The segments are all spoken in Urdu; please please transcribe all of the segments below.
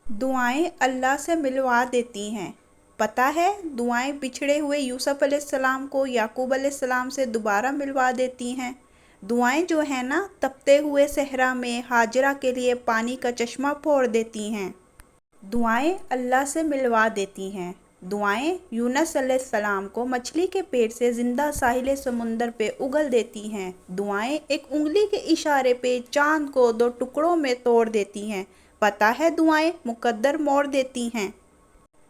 دعائیں اللہ سے ملوا دیتی ہیں۔ پتہ ہے دعائیں بچھڑے ہوئے یوسف علیہ السلام کو یعقوب علیہ السلام سے دوبارہ ملوا دیتی ہیں۔ دعائیں جو ہیں نا تپتے ہوئے صحرا میں ہاجرہ کے لیے پانی کا چشمہ پھوڑ دیتی ہیں۔ دعائیں اللہ سے ملوا دیتی ہیں۔ دعائیں یونس علیہ السلام کو مچھلی کے پیٹ سے زندہ ساحل سمندر پہ اگل دیتی ہیں۔ دعائیں ایک انگلی کے اشارے پہ چاند کو 2 ٹکڑوں میں توڑ دیتی ہیں۔ پتہ ہے دعائیں مقدر موڑ دیتی ہیں۔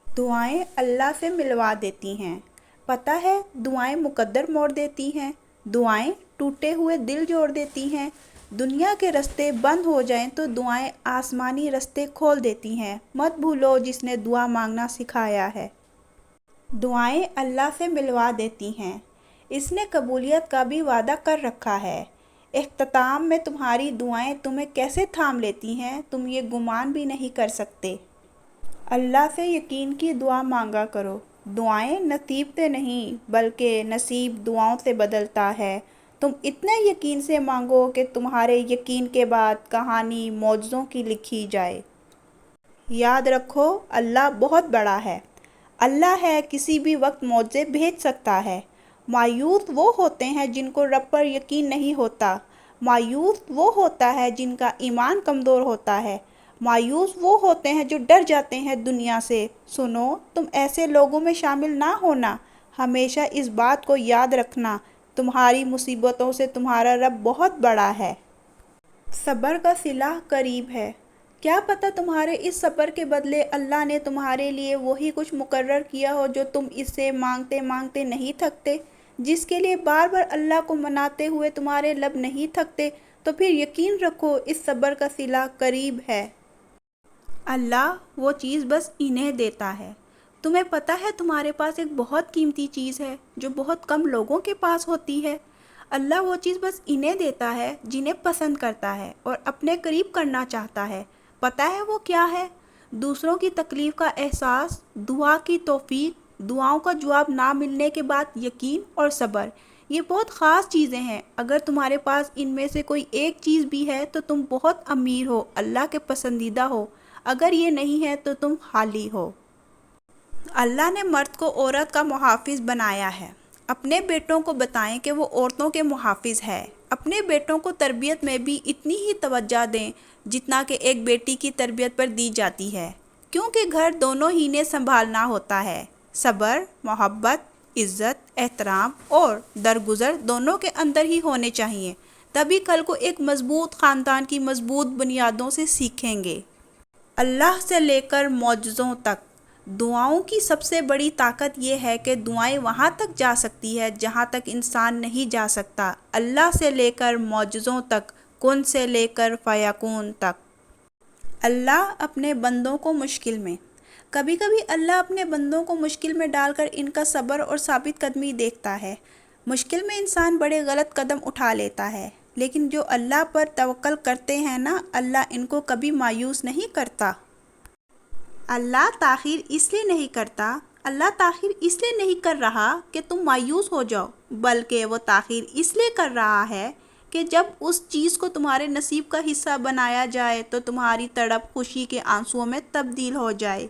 دعائیں اللہ سے ملوا دیتی ہیں۔ پتہ ہے دعائیں مقدر موڑ دیتی ہیں۔ دعائیں ٹوٹے ہوئے دل جوڑ دیتی ہیں۔ دنیا کے رستے بند ہو جائیں تو دعائیں آسمانی رستے کھول دیتی ہیں۔ مت بھولو جس نے دعا مانگنا سکھایا ہے۔ دعائیں اللہ سے ملوا دیتی ہیں۔ اس نے قبولیت کا بھی وعدہ کر رکھا ہے۔ اختتام میں تمہاری دعائیں تمہیں کیسے تھام لیتی ہیں تم یہ گمان بھی نہیں کر سکتے۔ اللہ سے یقین کی دعا مانگا کرو۔ دعائیں نصیب سے نہیں بلکہ نصیب دعاؤں سے بدلتا ہے۔ تم اتنے یقین سے مانگو کہ تمہارے یقین کے بعد کہانی معجزوں کی لکھی جائے۔ یاد رکھو اللہ بہت بڑا ہے۔ اللہ ہے کسی بھی وقت معجزے بھیج سکتا ہے۔ مایوس وہ ہوتے ہیں جن کو رب پر یقین نہیں ہوتا۔ مایوس وہ ہوتا ہے جن کا ایمان کمزور ہوتا ہے۔ مایوس وہ ہوتے ہیں جو ڈر جاتے ہیں دنیا سے۔ سنو تم ایسے لوگوں میں شامل نہ ہونا۔ ہمیشہ اس بات کو یاد رکھنا تمہاری مصیبتوں سے تمہارا رب بہت بڑا ہے۔ صبر کا صلہ قریب ہے۔ کیا پتہ تمہارے اس صبر کے بدلے اللہ نے تمہارے لیے وہی کچھ مقرر کیا ہو جو تم اس سے مانگتے مانگتے نہیں تھکتے، جس کے لیے بار بار اللہ کو مناتے ہوئے تمہارے لب نہیں تھکتے۔ تو پھر یقین رکھو اس صبر کا صلہ قریب ہے۔ اللہ وہ چیز بس انہیں دیتا ہے۔ تمہیں پتہ ہے تمہارے پاس ایک بہت قیمتی چیز ہے جو بہت کم لوگوں کے پاس ہوتی ہے۔ اللہ وہ چیز بس انہیں دیتا ہے جنہیں پسند کرتا ہے اور اپنے قریب کرنا چاہتا ہے۔ پتہ ہے وہ کیا ہے؟ دوسروں کی تکلیف کا احساس، دعا کی توفیق، دعاؤں کا جواب نہ ملنے کے بعد یقین اور صبر۔ یہ بہت خاص چیزیں ہیں۔ اگر تمہارے پاس ان میں سے کوئی ایک چیز بھی ہے تو تم بہت امیر ہو، اللہ کے پسندیدہ ہو۔ اگر یہ نہیں ہے تو تم خالی ہو۔ اللہ نے مرد کو عورت کا محافظ بنایا ہے۔ اپنے بیٹوں کو بتائیں کہ وہ عورتوں کے محافظ ہے۔ اپنے بیٹوں کو تربیت میں بھی اتنی ہی توجہ دیں جتنا کہ ایک بیٹی کی تربیت پر دی جاتی ہے، کیونکہ گھر دونوں ہی نے سنبھالنا ہوتا ہے۔ صبر، محبت، عزت، احترام اور درگزر دونوں کے اندر ہی ہونے چاہیے، تبھی کل کو ایک مضبوط خاندان کی مضبوط بنیادوں سے سیکھیں گے۔ اللہ سے لے کر معجزوں تک دعاؤں کی سب سے بڑی طاقت یہ ہے کہ دعائیں وہاں تک جا سکتی ہے جہاں تک انسان نہیں جا سکتا۔ اللہ سے لے کر معجزوں تک، کن سے لے کر فیکون تک۔ اللہ اپنے بندوں کو مشکل میں، کبھی کبھی اللہ اپنے بندوں کو مشکل میں ڈال کر ان کا صبر اور ثابت قدمی دیکھتا ہے۔ مشکل میں انسان بڑے غلط قدم اٹھا لیتا ہے، لیکن جو اللہ پر توکل کرتے ہیں نا، اللہ ان کو کبھی مایوس نہیں کرتا۔ اللہ تاخیر اس لیے نہیں کرتا، اللہ تاخیر اس لیے نہیں کر رہا کہ تم مایوس ہو جاؤ، بلکہ وہ تاخیر اس لیے کر رہا ہے کہ جب اس چیز کو تمہارے نصیب کا حصہ بنایا جائے تو تمہاری تڑپ خوشی کے آنسوؤں میں تبدیل ہو جائے۔